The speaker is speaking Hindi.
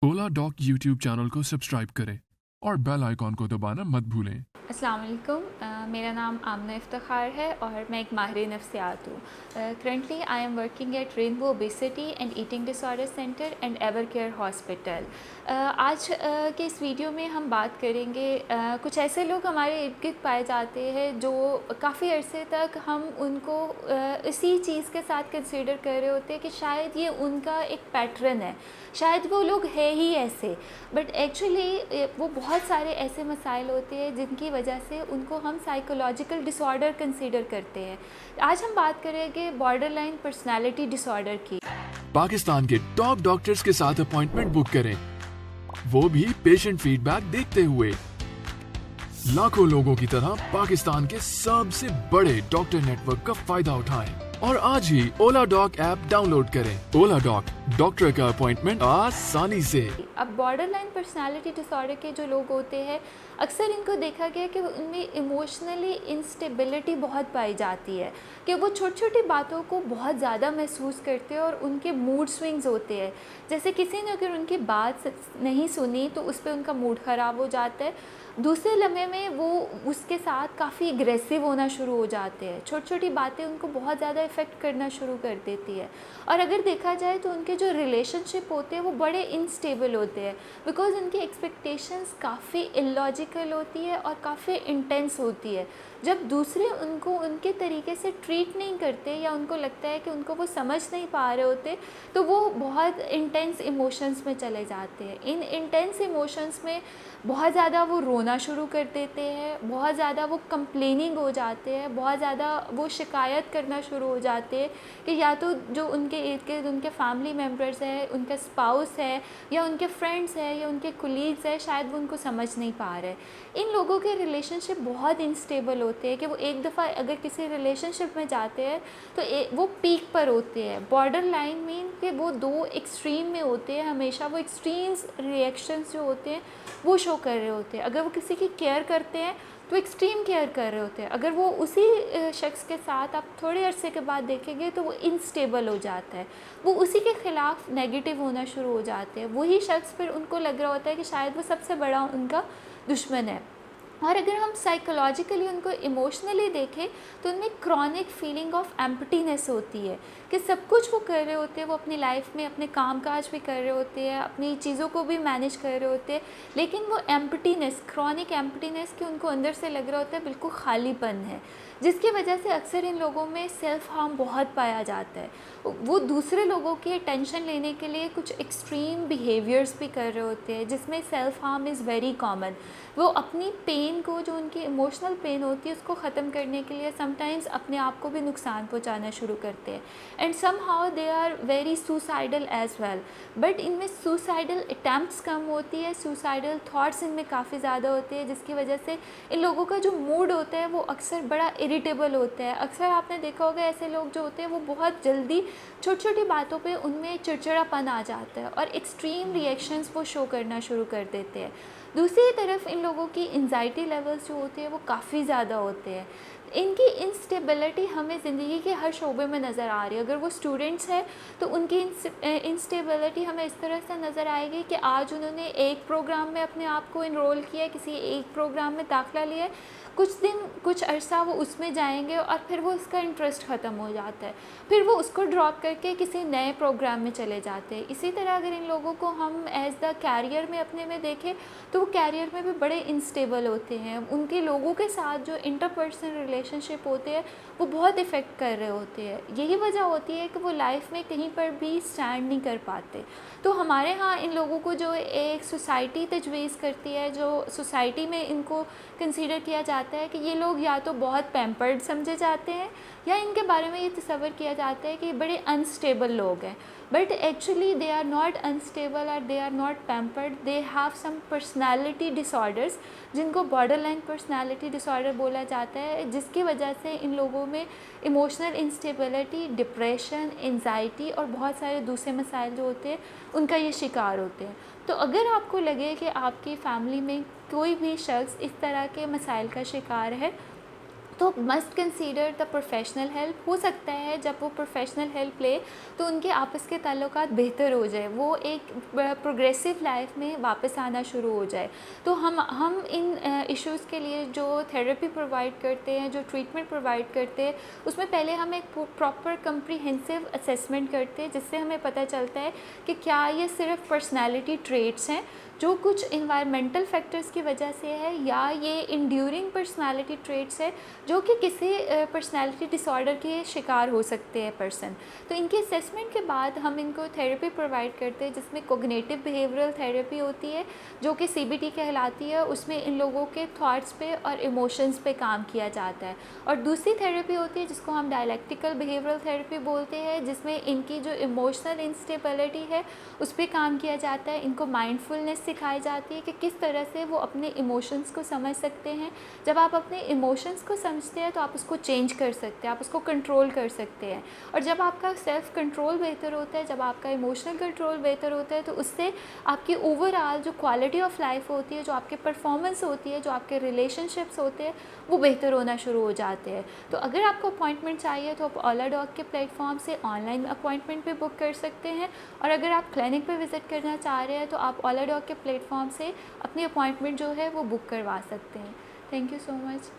ओला डॉक यूट्यूब चैनल को सब्सक्राइब करें और बेल आइकॉन को दबाना मत भूलें। अस्सलाम वालेकुम। मेरा नाम आमना इफ्तिखार है और मैं एक माहिर नफ्सियात हूँ। Currently I am working at rainbow obesity and eating disorder centre and ever care hospital. आज के इस वीडियो में हम बात करेंगे कुछ ऐसे लोग हमारे इर्द गिर्द पाए जाते हैं जो काफ़ी अरसे तक हम उनको इसी चीज़ के साथ कंसिडर कर रहे होते हैं कि शायद ये उनका एक पैटर्न है, शायद वो लोग है ही ऐसे। बट एक्चुअली वो बहुत सारे ऐसे मसाइल होते हैं जिनकी वजह से उनको हम साइकोलॉजिकल डिसऑर्डर कंसीडर करते हैं। आज हम बात करेंगे बॉर्डरलाइन पर्सनालिटी डिसऑर्डर की। पाकिस्तान के टॉप डॉक्टर्स के साथ अपॉइंटमेंट बुक करें, वो भी पेशेंट फीडबैक देखते हुए। लाखों लोगों की तरह पाकिस्तान के सबसे बड़े डॉक्टर नेटवर्क का फायदा उठाएं और आज ही ओला डॉक ऐप डाउनलोड करें। ओला डॉक, डॉक्टर का अपॉइंटमेंट आसानी से। अब बॉर्डरलाइन पर्सनालिटी डिसऑर्डर के जो लोग होते हैं, अक्सर इनको देखा गया कि उनमें इमोशनली इंस्टेबिलिटी बहुत पाई जाती है, कि वो छोटी छोटी बातों को बहुत ज़्यादा महसूस करते हैं और उनके मूड स्विंग्स होते हैं। जैसे किसी ने अगर उनकी बात नहीं सुनी तो उस पर उनका मूड ख़राब हो जाता है, दूसरे लम्हे में वो उसके साथ काफ़ी एग्रेसिव होना शुरू हो जाते हैं। छोटी छोटी बातें उनको बहुत ज़्यादा इफ़ेक्ट करना शुरू कर देती है। और अगर देखा जाए तो उनके जो रिलेशनशिप होते हैं वो बड़े इनस्टेबल होते हैं, बिकॉज़ उनकी एक्सपेक्टेशंस काफ़ी इलॉजिकल होती है और काफ़ी इंटेंस होती है। जब दूसरे उनको उनके तरीके से ट्रीट नहीं करते या उनको लगता है कि उनको वो समझ नहीं पा रहे होते, तो वो बहुत इंटेंस इमोशंस में चले जाते हैं। इन इंटेंस इमोशंस में बहुत ज़्यादा वो रोना शुरू कर देते हैं, बहुत ज़्यादा वो कंप्लेनिंग हो जाते हैं, बहुत ज़्यादा वो शिकायत करना शुरू हो जाते हैं कि या तो जो उनके इर्द गिर्द उनके फैमिली मेम्बर्स हैं, उनका स्पाउस है या उनके फ्रेंड्स हैं या उनके कोलीग्स हैं, शायद वो उनको समझ नहीं पा रहे। इन लोगों के रिलेशनशिप बहुत इनस्टेबल होते हैं कि वो एक दफ़ा अगर किसी रिलेशनशिप में जाते हैं तो वो पीक पर होते हैं। बॉर्डर लाइन मीन कि वो दो एक्सट्रीम में होते हैं, हमेशा वो एक्सट्रीम्स रिएक्शंस जो होते हैं वो शो कर रहे होते हैं। अगर वो किसी की केयर करते हैं तो एक्सट्रीम केयर कर रहे होते हैं, अगर वो उसी शख्स के साथ आप थोड़े अरसे के बाद देखेंगे तो वो इनस्टेबल हो जाता है, वो उसी के ख़िलाफ़ नेगेटिव होना शुरू हो जाते हैं। वही शख्स फिर उनको लग रहा होता है कि शायद वो सबसे बड़ा उनका दुश्मन है। और अगर हम साइकोलॉजिकली उनको इमोशनली देखें तो उनमें क्रॉनिक फीलिंग ऑफ एम्प्टीनेस होती है, कि सब कुछ वो कर रहे होते हैं, वो अपनी लाइफ में अपने काम काज भी कर रहे होते हैं, अपनी चीज़ों को भी मैनेज कर रहे होते हैं, लेकिन वो एम्प्टीनेस, क्रॉनिक एम्प्टीनेस कि उनको अंदर से लग रहा होता है बिल्कुल खालीपन है, जिसकी वजह से अक्सर इन लोगों में सेल्फ़ हार्म बहुत पाया जाता है। वो दूसरे लोगों की अटेंशन लेने के लिए कुछ एक्सट्रीम बिहेवियर्स भी कर रहे होते हैं, जिसमें self harm is very common. वो अपनी पेन को, जो उनकी इमोशनल पेन होती है, उसको ख़त्म करने के लिए समटाइम्स अपने आप को भी नुकसान पहुंचाना शुरू करते हैं। And somehow they are very suicidal as well. But इनमें सुसाइडल अटैम्प्ट्स कम होती है, सुसाइडल थॉट्स इनमें काफ़ी ज़्यादा होते हैं, जिसकी वजह से इन लोगों का जो मूड होता है वो अक्सर बड़ा इरिटेबल होता है। अक्सर आपने देखा होगा ऐसे लोग जो होते हैं वो बहुत जल्दी छोटी छोटी बातों पे उनमें चिड़चिड़ापन आ जाता है और एक्सट्रीम रिएक्शंस वो शो करना शुरू कर देते हैं। दूसरी तरफ इन लोगों की एंजाइटी लेवल्स जो होते हैं वो काफ़ी ज़्यादा होते हैं। इनकी इंस्टेबिलिटी हमें ज़िंदगी के हर शोबे में नज़र आ रही है। अगर वो स्टूडेंट्स हैं तो उनकी इंस्टेबिलिटी हमें इस तरह से नज़र आएगी कि आज उन्होंने एक प्रोग्राम में अपने आप को इनरोल किया, किसी एक प्रोग्राम में दाखिला लिया, कुछ दिन कुछ अरसा वो उसमें जाएंगे और फिर वो उसका इंटरेस्ट ख़त्म हो जाता है, फिर वो उसको ड्रॉप करके किसी नए प्रोग्राम में चले जाते हैं। इसी तरह अगर इन लोगों को हम एज़ द कैरियर में अपने में देखें तो वो कैरियर में भी बड़े इंस्टेबल होते हैं। उनके लोगों के साथ जो इंटरपर्सनल रिलेशनशिप होते हैं वो बहुत इफ़ेक्ट कर रहे होते हैं। यही वजह होती है कि वो लाइफ में कहीं पर भी स्टैंड नहीं कर पाते। तो हमारे यहाँ इन लोगों को जो एक सोसाइटी तजवीज़ करती है, जो सोसाइटी में इनको कंसीडर किया जाता है कि ये लोग या तो बहुत पैम्पर्ड समझे जाते हैं या इनके बारे में ये तस्वर किया जाता है कि ये बड़े अनस्टेबल लोग हैं। But actually they are not unstable और they are not pampered, they have some personality disorders, जिनको बॉर्डरलाइन पर्सनैलिटी डिसऑर्डर बोला जाता है, जिसकी वजह से इन लोगों में इमोशनल इंस्टेबिलिटी, डिप्रेशन, एंजाइटी और बहुत सारे दूसरे मसाइल जो होते हैं उनका ये शिकार होते हैं। तो अगर आपको लगे कि आपकी फ़ैमिली में कोई भी शख्स इस तरह के मसाइल का शिकार है तो must consider the professional help. हो सकता है जब वो प्रोफेशनल हेल्प ले तो उनके आपस के ताल्लुकात बेहतर हो जाए, वो एक प्रोग्रेसिव लाइफ में वापस आना शुरू हो जाए। तो हम इन इश्यूज़ के लिए जो थेरेपी प्रोवाइड करते हैं, जो ट्रीटमेंट प्रोवाइड करते हैं, उसमें पहले हम एक प्रॉपर कम्प्रीहेंसिव असेसमेंट करते हैं, जिससे हमें पता चलता है कि क्या ये सिर्फ पर्सनैलिटी ट्रेट्स हैं जो कुछ इन्वायरमेंटल फैक्टर्स की वजह से है, या ये इंड्यूरिंग पर्सनालिटी ट्रेट्स है जो कि किसी पर्सनालिटी डिसऑर्डर के शिकार हो सकते हैं पर्सन। तो इनके असेसमेंट के बाद हम इनको थेरेपी प्रोवाइड करते हैं, जिसमें कोग्निटिव बिहेवियरल थेरेपी होती है जो कि CBT कहलाती है। उसमें इन लोगों के थॉट्स पे और इमोशंस पे काम किया जाता है। और दूसरी थेरेपी होती है जिसको हम डायलेक्टिकल बिहेवियरल थेरेपी बोलते हैं, जिसमें इनकी जो इमोशनल इंस्टेबिलिटी है उस पर काम किया जाता है। इनको माइंडफुलनेस सिखाई जाती है कि किस तरह से वो अपने इमोशंस को समझ सकते हैं। जब आप अपने इमोशंस को समझते हैं तो आप उसको चेंज कर सकते हैं, आप उसको कंट्रोल कर सकते हैं। और जब आपका सेल्फ कंट्रोल बेहतर होता है, जब आपका इमोशनल कंट्रोल बेहतर होता है, तो उससे आपकी ओवरऑल जो क्वालिटी ऑफ लाइफ होती है, जो आपके परफॉर्मेंस होती है, जो आपके रिलेशनशिप्स होते हैं, वो बेहतर होना शुरू हो जाते हैं। तो अगर आपको अपॉइंटमेंट चाहिए तो आप ओला डॉग के प्लेटफॉर्म से ऑनलाइन अपॉइंटमेंट भी बुक कर सकते हैं। और अगर आप क्लिनिक पे विज़िट करना चाह रहे हैं तो आप ओला डॉग के प्लेटफॉर्म से अपनी अपॉइंटमेंट जो है वो बुक करवा सकते हैं। Thank you so much.